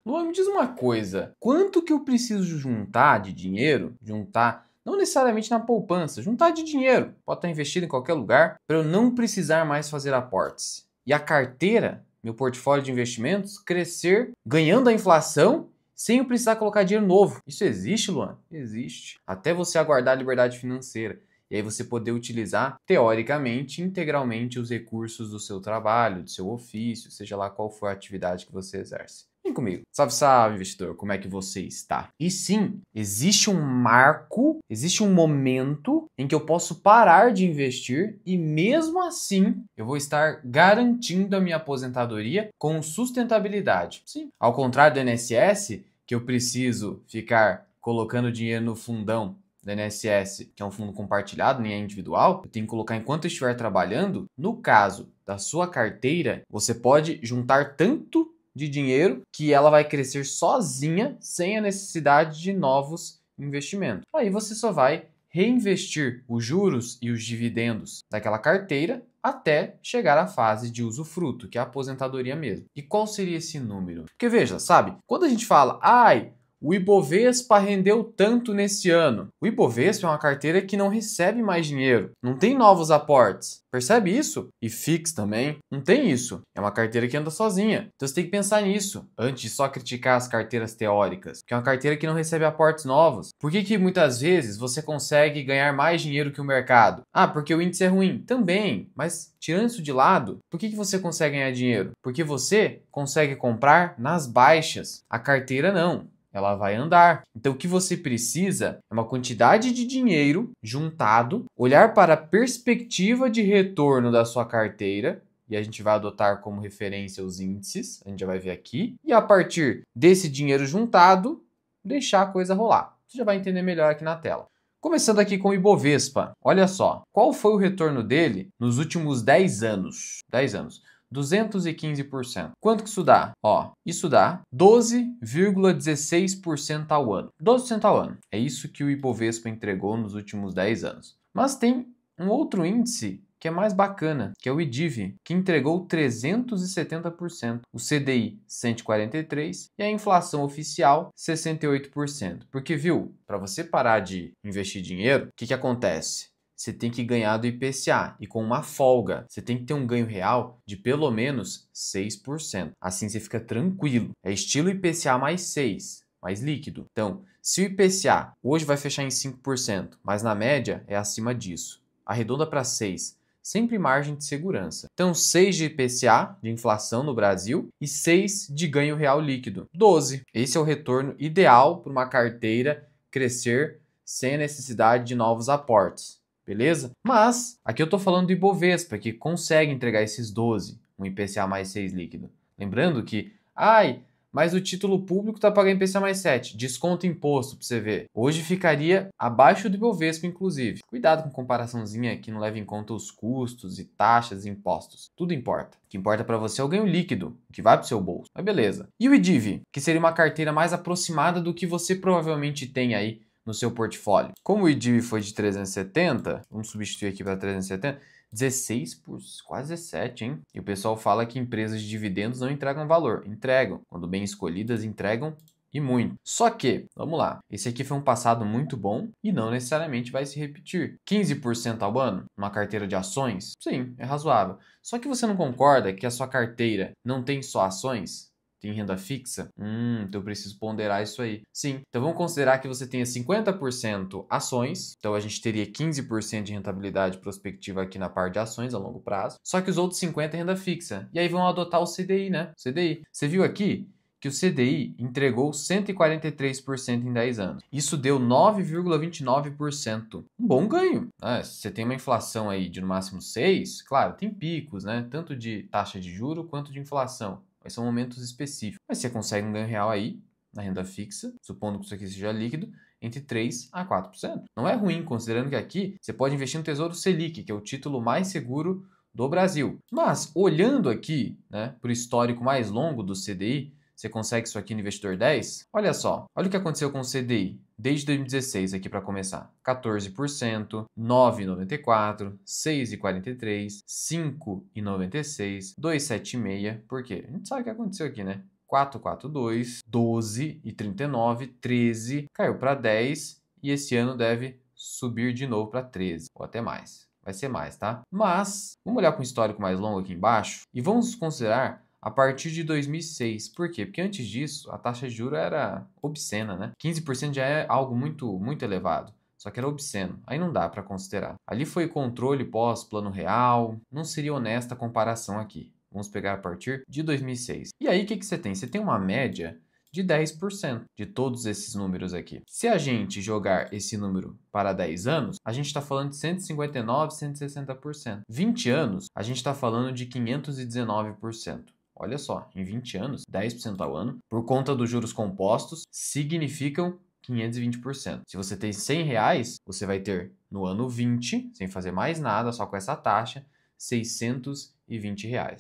Luan, me diz uma coisa, quanto que eu preciso juntar de dinheiro, não necessariamente na poupança, juntar de dinheiro, pode estar investido em qualquer lugar, para eu não precisar mais fazer aportes. E a carteira, meu portfólio de investimentos, crescer ganhando a inflação sem eu precisar colocar dinheiro novo. Isso existe, Luan? Existe. Até você aguardar a liberdade financeira. E aí você poder utilizar, teoricamente, integralmente os recursos do seu trabalho, do seu ofício, seja lá qual for a atividade que você exerce. Vem comigo. Salve, salve, investidor. Como é que você está? E sim, existe um marco, existe um momento em que eu posso parar de investir e mesmo assim eu vou estar garantindo a minha aposentadoria com sustentabilidade. Sim. Ao contrário do INSS, que eu preciso ficar colocando dinheiro no fundão do INSS, que é um fundo compartilhado, nem é individual, eu tenho que colocar enquanto eu estiver trabalhando. No caso da sua carteira, você pode juntar tanto de dinheiro que ela vai crescer sozinha, sem a necessidade de novos investimentos. Aí você só vai reinvestir os juros e os dividendos daquela carteira até chegar à fase de usufruto, que é a aposentadoria mesmo. E qual seria esse número? Porque veja, sabe, quando a gente fala, o Ibovespa rendeu tanto nesse ano. O Ibovespa é uma carteira que não recebe mais dinheiro, não tem novos aportes. Percebe isso? E FIX também não tem isso. É uma carteira que anda sozinha. Então você tem que pensar nisso antes de só criticar as carteiras teóricas, que é uma carteira que não recebe aportes novos. Por que muitas vezes você consegue ganhar mais dinheiro que o mercado? Porque o índice é ruim. Também, mas tirando isso de lado, por que você consegue ganhar dinheiro? Porque você consegue comprar nas baixas. A carteira não. Ela vai andar. Então, o que você precisa é uma quantidade de dinheiro juntado, olhar para a perspectiva de retorno da sua carteira, e a gente vai adotar como referência os índices, a gente já vai ver aqui, e a partir desse dinheiro juntado, deixar a coisa rolar. Você já vai entender melhor aqui na tela. Começando aqui com o Ibovespa. Olha só, qual foi o retorno dele nos últimos 10 anos? 10 anos. 215%. Quanto que isso dá? Isso dá 12,16% ao ano. 12% ao ano. É isso que o Ibovespa entregou nos últimos 10 anos. Mas tem um outro índice que é mais bacana, que é o IDIV, que entregou 370%, o CDI 143% e a inflação oficial 68%. Porque, viu, para você parar de investir dinheiro, o que acontece? Você tem que ganhar do IPCA e com uma folga. Você tem que ter um ganho real de pelo menos 6%. Assim você fica tranquilo. É estilo IPCA mais 6, mais líquido. Então, se o IPCA hoje vai fechar em 5%, mas na média é acima disso, arredonda para 6%. Sempre margem de segurança. Então, 6 de IPCA, de inflação no Brasil, e 6 de ganho real líquido. 12. Esse é o retorno ideal para uma carteira crescer sem a necessidade de novos aportes. Beleza? Mas, aqui eu estou falando do Ibovespa, que consegue entregar esses 12, um IPCA mais 6 líquido. Lembrando que, mas o título público está pagando IPCA mais 7, desconto imposto para você ver. Hoje ficaria abaixo do Ibovespa, inclusive. Cuidado com comparaçãozinha que não leva em conta os custos e taxas e impostos. Tudo importa. O que importa para você é o ganho líquido, que vai para o seu bolso. Mas beleza. E o IDIV, que seria uma carteira mais aproximada do que você provavelmente tem aí no seu portfólio. Como o IDIV foi de 370, vamos substituir aqui para 370, 16 por quase 17, hein? E o pessoal fala que empresas de dividendos não entregam valor. Entregam. Quando bem escolhidas, entregam e muito. Só que, vamos lá, esse aqui foi um passado muito bom e não necessariamente vai se repetir. 15% ao ano numa carteira de ações? Sim, é razoável. Só que você não concorda que a sua carteira não tem só ações? Tem renda fixa? Então eu preciso ponderar isso aí. Sim, então vamos considerar que você tenha 50% ações, então a gente teria 15% de rentabilidade prospectiva aqui na parte de ações a longo prazo, só que os outros 50% é renda fixa. E aí vão adotar o CDI, né? CDI. Você viu aqui que o CDI entregou 143% em 10 anos. Isso deu 9,29%. Um bom ganho. Se você tem uma inflação aí de no máximo 6%, claro, tem picos, né? Tanto de taxa de juro quanto de inflação. Mas são momentos específicos. Mas você consegue um ganho real aí, na renda fixa, supondo que isso aqui seja líquido, entre 3% a 4%. Não é ruim, considerando que aqui você pode investir no Tesouro Selic, que é o título mais seguro do Brasil. Mas, olhando aqui, né, para o histórico mais longo do CDI, você consegue isso aqui no Investidor 10? Olha só, olha o que aconteceu com o CDI desde 2016 aqui para começar. 14%, 9,94%, 6,43%, 5,96%, 2,76%. Por quê? A gente sabe o que aconteceu aqui, né? 442, 12 e 39, 13, caiu para 10 e esse ano deve subir de novo para 13 ou até mais. Vai ser mais, tá? Mas vamos olhar para um histórico mais longo aqui embaixo e vamos considerar a partir de 2006. Por quê? Porque antes disso, a taxa de juros era obscena, né? 15% já é algo muito elevado. Só que era obsceno. Aí não dá para considerar. Ali foi controle pós-plano real. Não seria honesta a comparação aqui. Vamos pegar a partir de 2006. E aí o que você tem? Você tem uma média de 10% de todos esses números aqui. Se a gente jogar esse número para 10 anos, a gente está falando de 159, 160%. 20 anos, a gente está falando de 519%. Olha só, em 20 anos, 10% ao ano, por conta dos juros compostos, significam 520%. Se você tem R$100, você vai ter no ano 20, sem fazer mais nada, só com essa taxa, R$620.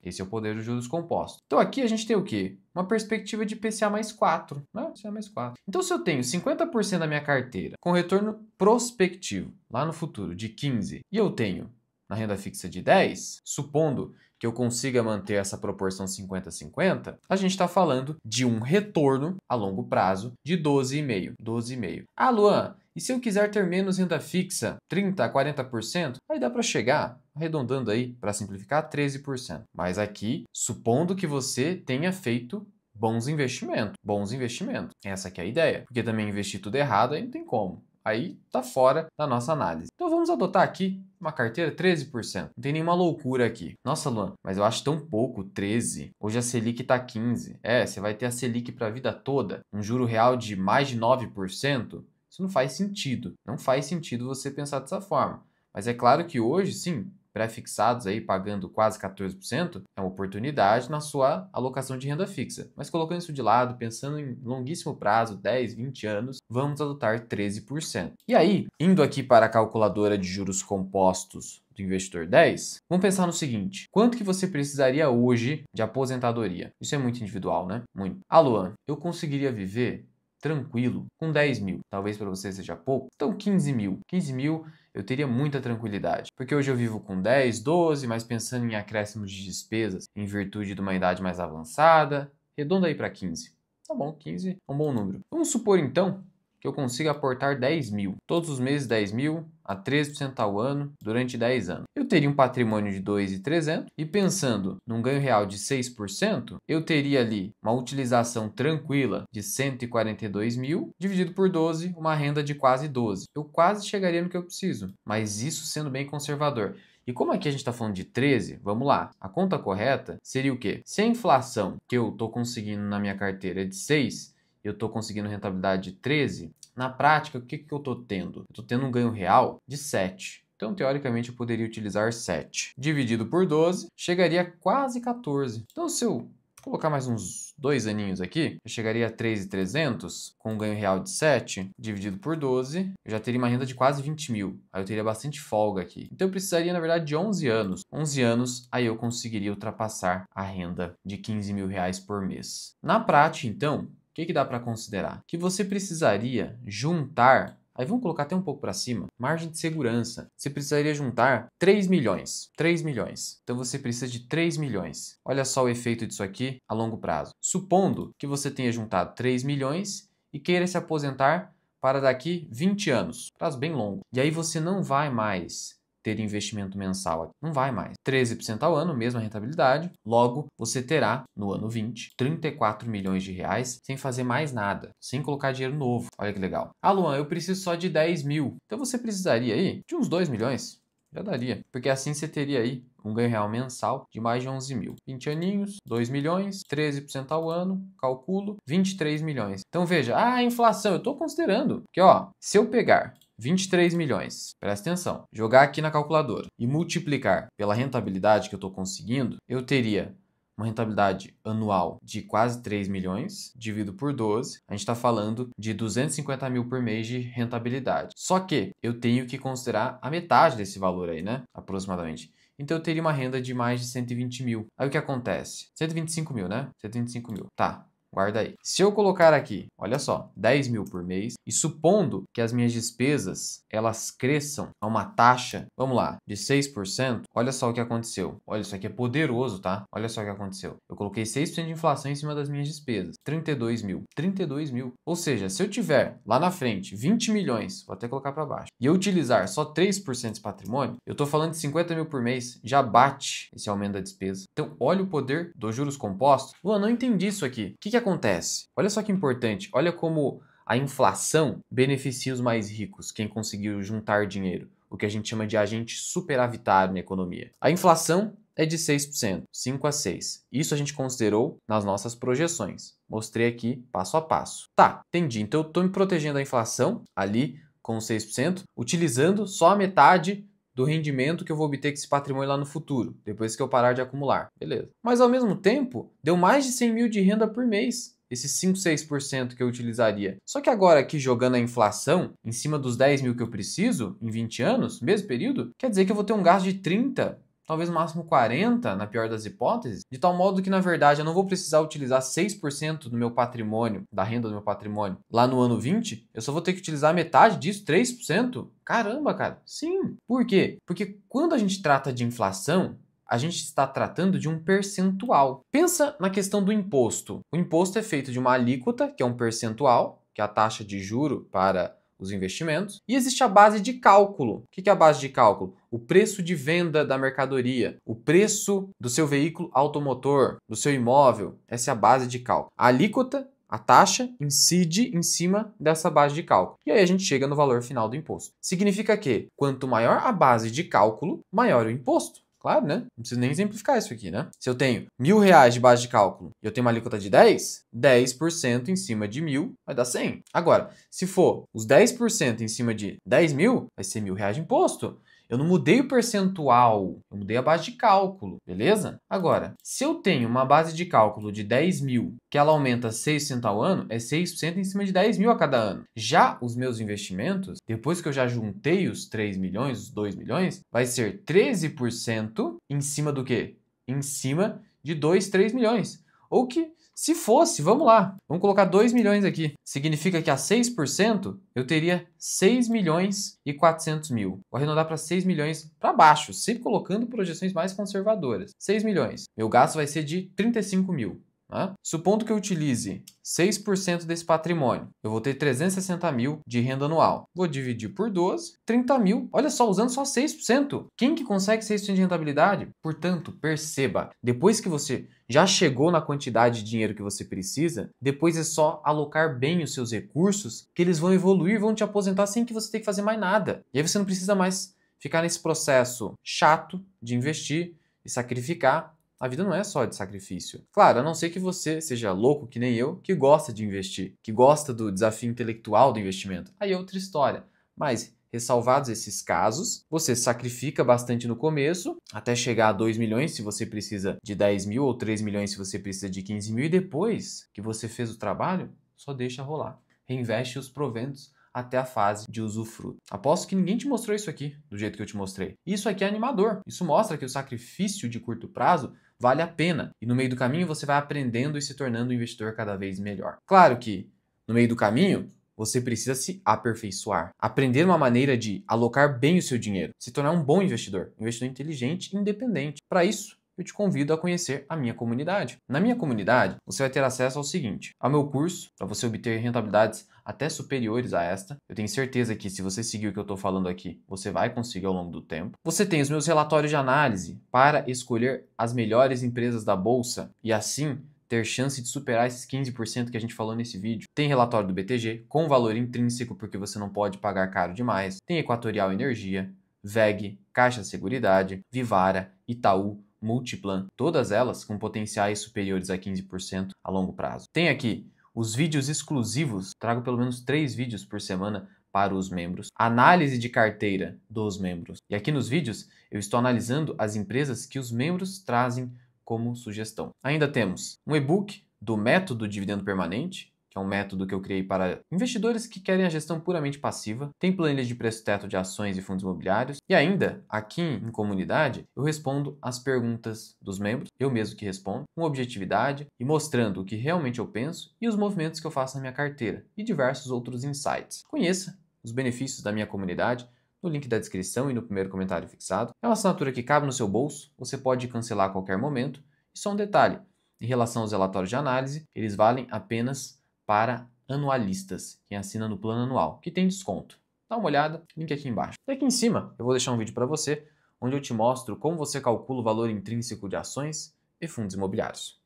Esse é o poder dos juros compostos. Então aqui a gente tem o quê? Uma perspectiva de IPCA mais 4, né? IPCA mais 4. Então se eu tenho 50% da minha carteira com retorno prospectivo lá no futuro de 15 e eu tenho na renda fixa de 10, supondo que eu consiga manter essa proporção 50-50, a gente está falando de um retorno a longo prazo de 12,5%. 12,5%. Ah, Luan, e se eu quiser ter menos renda fixa, 30% a 40%, aí dá para chegar, arredondando aí, para simplificar, 13%. Mas aqui, supondo que você tenha feito bons investimentos. Bons investimentos. Essa aqui é a ideia. Porque também investir tudo errado, aí não tem como. Aí tá fora da nossa análise. Então vamos adotar aqui uma carteira 13%. Não tem nenhuma loucura aqui. Nossa, Luan, mas eu acho tão pouco 13. Hoje a Selic tá 15. Você vai ter a Selic para a vida toda. Um juro real de mais de 9%. Isso não faz sentido. Não faz sentido você pensar dessa forma. Mas é claro que hoje, sim, pré-fixados aí pagando quase 14%, é uma oportunidade na sua alocação de renda fixa. Mas colocando isso de lado, pensando em longuíssimo prazo, 10, 20 anos, vamos adotar 13%. E aí, indo aqui para a calculadora de juros compostos do investidor 10, vamos pensar no seguinte: quanto que você precisaria hoje de aposentadoria? Isso é muito individual, né? Muito. Luan, eu conseguiria viver tranquilo com 10 mil. Talvez para você seja pouco. Então 15 mil. 15 mil eu teria muita tranquilidade. Porque hoje eu vivo com 10, 12, mas pensando em acréscimos de despesas em virtude de uma idade mais avançada, redonda aí para 15. Tá bom, 15 é um bom número. Vamos supor então que eu consiga aportar 10 mil. Todos os meses 10 mil a 13% ao ano durante 10 anos. Eu teria um patrimônio de 2.300 e pensando num ganho real de 6%, eu teria ali uma utilização tranquila de 142 mil, dividido por 12, uma renda de quase 12. Eu quase chegaria no que eu preciso, mas isso sendo bem conservador. E como aqui a gente está falando de 13, vamos lá. A conta correta seria o quê? Se a inflação que eu estou conseguindo na minha carteira é de 6, eu estou conseguindo rentabilidade de 13, na prática, o que eu estou tendo? Eu estou tendo um ganho real de 7. Então, teoricamente, eu poderia utilizar 7. Dividido por 12, chegaria a quase 14. Então, se eu colocar mais uns 2 aninhos aqui, eu chegaria a 3.300 com um ganho real de 7, dividido por 12, eu já teria uma renda de quase 20 mil. Aí eu teria bastante folga aqui. Então eu precisaria, na verdade, de 11 anos. 11 anos, aí eu conseguiria ultrapassar a renda de 15 mil reais por mês. Na prática, então, o que dá para considerar? Que você precisaria juntar, aí vamos colocar até um pouco para cima, margem de segurança. Você precisaria juntar 3 milhões. 3 milhões. Então você precisa de 3 milhões. Olha só o efeito disso aqui a longo prazo. Supondo que você tenha juntado 3 milhões e queira se aposentar para daqui 20 anos. Prazo bem longo. E aí você não vai mais ter investimento mensal. Não vai mais. 13% ao ano, mesma rentabilidade. Logo, você terá, no ano 20, 34 milhões de reais sem fazer mais nada, sem colocar dinheiro novo. Olha que legal. Luan, eu preciso só de 10 mil. Então você precisaria aí de uns 2 milhões. Já daria. Porque assim você teria aí um ganho real mensal de mais de 11 mil. 20 aninhos, 2 milhões, 13% ao ano, calculo, 23 milhões. Então veja, a inflação, eu estou considerando que, se eu pegar 23 milhões, presta atenção, jogar aqui na calculadora e multiplicar pela rentabilidade que eu estou conseguindo, eu teria uma rentabilidade anual de quase 3 milhões, dividido por 12, a gente está falando de 250 mil por mês de rentabilidade. Só que eu tenho que considerar a metade desse valor aí, né? Aproximadamente. Então eu teria uma renda de mais de 120 mil. Aí o que acontece? 125 mil, né? 125 mil. Tá. Guarda aí. Se eu colocar aqui, olha só, 10 mil por mês, e supondo que as minhas despesas, elas cresçam a uma taxa, vamos lá, de 6%, olha só o que aconteceu. Olha, isso aqui é poderoso, tá? Olha só o que aconteceu. Eu coloquei 6% de inflação em cima das minhas despesas. 32 mil. 32 mil. Ou seja, se eu tiver lá na frente 20 milhões, vou até colocar para baixo, e eu utilizar só 3% desse patrimônio, eu tô falando de 50 mil por mês, já bate esse aumento da despesa. Então, olha o poder dos juros compostos. Luan, não entendi isso aqui. O que acontece? Olha só que importante. Olha como a inflação beneficia os mais ricos, quem conseguiu juntar dinheiro, o que a gente chama de agente superavitário na economia. A inflação é de 6%, 5 a 6. Isso a gente considerou nas nossas projeções. Mostrei aqui passo a passo. Tá, entendi. Então eu estou me protegendo da inflação ali com 6%, utilizando só a metade do rendimento que eu vou obter com esse patrimônio lá no futuro, depois que eu parar de acumular. Beleza. Mas ao mesmo tempo, deu mais de 100 mil de renda por mês. Esses 5, 6% que eu utilizaria. Só que agora aqui jogando a inflação em cima dos 10 mil que eu preciso em 20 anos, mesmo período, quer dizer que eu vou ter um gasto de 30, talvez no máximo 40, na pior das hipóteses, de tal modo que, na verdade, eu não vou precisar utilizar 6% do meu patrimônio, da renda do meu patrimônio, lá no ano 20, eu só vou ter que utilizar metade disso, 3%. Caramba, cara. Sim. Por quê? Porque quando a gente trata de inflação, a gente está tratando de um percentual. Pensa na questão do imposto. O imposto é feito de uma alíquota, que é um percentual, que é a taxa de juro para os investimentos, e existe a base de cálculo. O que é a base de cálculo? O preço de venda da mercadoria, o preço do seu veículo automotor, do seu imóvel. Essa é a base de cálculo. A alíquota, a taxa, incide em cima dessa base de cálculo. E aí a gente chega no valor final do imposto. Significa que quanto maior a base de cálculo, maior o imposto. Claro, né? Não preciso nem exemplificar isso aqui, né? Se eu tenho R$1.000 de base de cálculo e eu tenho uma alíquota de 10, 10% em cima de 1.000 vai dar 100. Agora, se for os 10% em cima de 10 mil, vai ser R$1.000 de imposto. Eu não mudei o percentual, eu mudei a base de cálculo, beleza? Agora, se eu tenho uma base de cálculo de 10 mil, que ela aumenta 6% ao ano, é 6% em cima de 10 mil a cada ano. Já os meus investimentos, depois que eu já juntei os 3 milhões, os 2 milhões, vai ser 13% em cima do quê? Em cima de 2, 3 milhões. Ou que, se fosse, vamos lá, vamos colocar 2 milhões aqui. Significa que a 6% eu teria 6 milhões e 400 mil. Vou arredondar para 6 milhões para baixo, sempre colocando projeções mais conservadoras. 6 milhões. Meu gasto vai ser de 35 mil. Né? Supondo que eu utilize 6% desse patrimônio, eu vou ter 360 mil de renda anual. Vou dividir por 12, 30 mil. Olha só, usando só 6%. Quem que consegue 6% de rentabilidade? Portanto, perceba, depois que você já chegou na quantidade de dinheiro que você precisa, depois é só alocar bem os seus recursos, que eles vão evoluir, vão te aposentar sem que você tenha que fazer mais nada. E aí você não precisa mais ficar nesse processo chato de investir e sacrificar. A vida não é só de sacrifício. Claro, a não ser que você seja louco que nem eu, que gosta de investir, que gosta do desafio intelectual do investimento. Aí é outra história. Mas, ressalvados esses casos, você sacrifica bastante no começo, até chegar a 2 milhões se você precisa de 10 mil, ou 3 milhões se você precisa de 15 mil, e depois que você fez o trabalho, só deixa rolar. Reinveste os proventos até a fase de usufruto. Aposto que ninguém te mostrou isso aqui, do jeito que eu te mostrei. Isso aqui é animador. Isso mostra que o sacrifício de curto prazo vale a pena. E no meio do caminho você vai aprendendo e se tornando um investidor cada vez melhor. Claro que no meio do caminho você precisa se aperfeiçoar. Aprender uma maneira de alocar bem o seu dinheiro. Se tornar um bom investidor. Um investidor inteligente e independente. Para isso, eu te convido a conhecer a minha comunidade. Na minha comunidade, você vai ter acesso ao seguinte: ao meu curso, para você obter rentabilidades até superiores a esta. Eu tenho certeza que se você seguir o que eu estou falando aqui, você vai conseguir ao longo do tempo. Você tem os meus relatórios de análise para escolher as melhores empresas da bolsa e assim ter chance de superar esses 15% que a gente falou nesse vídeo. Tem relatório do BTG com valor intrínseco porque você não pode pagar caro demais. Tem Equatorial Energia, VEG, Caixa Seguridade, Vivara, Itaú, Multiplan, todas elas com potenciais superiores a 15% a longo prazo. Tem aqui os vídeos exclusivos, trago pelo menos 3 vídeos por semana para os membros. Análise de carteira dos membros. E aqui nos vídeos eu estou analisando as empresas que os membros trazem como sugestão. Ainda temos um e-book do método dividendo permanente, que é um método que eu criei para investidores que querem a gestão puramente passiva. Tem planilha de preço-teto de ações e fundos imobiliários. E ainda, aqui em comunidade, eu respondo as perguntas dos membros, eu mesmo que respondo, com objetividade e mostrando o que realmente eu penso e os movimentos que eu faço na minha carteira e diversos outros insights. Conheça os benefícios da minha comunidade no link da descrição e no primeiro comentário fixado. É uma assinatura que cabe no seu bolso, você pode cancelar a qualquer momento. E só um detalhe, em relação aos relatórios de análise, eles valem apenas para anualistas, quem assina no plano anual, que tem desconto. Dá uma olhada, link aqui embaixo. E aqui em cima eu vou deixar um vídeo para você, onde eu te mostro como você calcula o valor intrínseco de ações e fundos imobiliários.